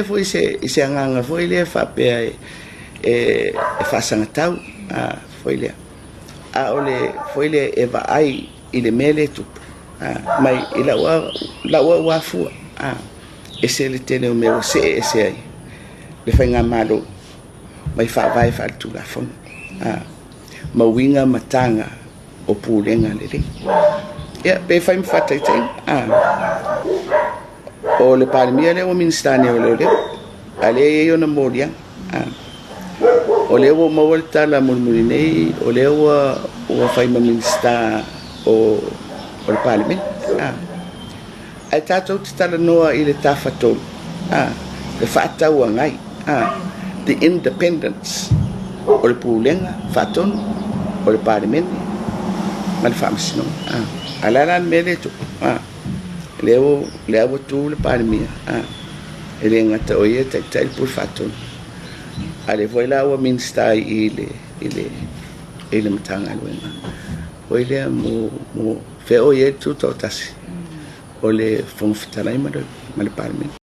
Foi se anganga foi le fa pe fa sangatau foi le ole foi le eva ai ile mele tu mai ila wa fu ese le tene me ese ai le fa ngamalo mai fa vai fa tu la fon ma winga matanga o pulenga le ya pe fa mi fatai o le palmia le o ministane o le ale yo na moria o le o volta la mulmuline o le o fai ma minista o le palmia ai tato tala noa ile tafato le fata wa ngai the independence o le pulenga faton o le palmia mal famsino ala mele to leo tu le palmia ele ngata oye tai por faton ale foi lá o minsta ele mtanga luenga oile mo fe oye tu totasi ole fon fitala mal palmia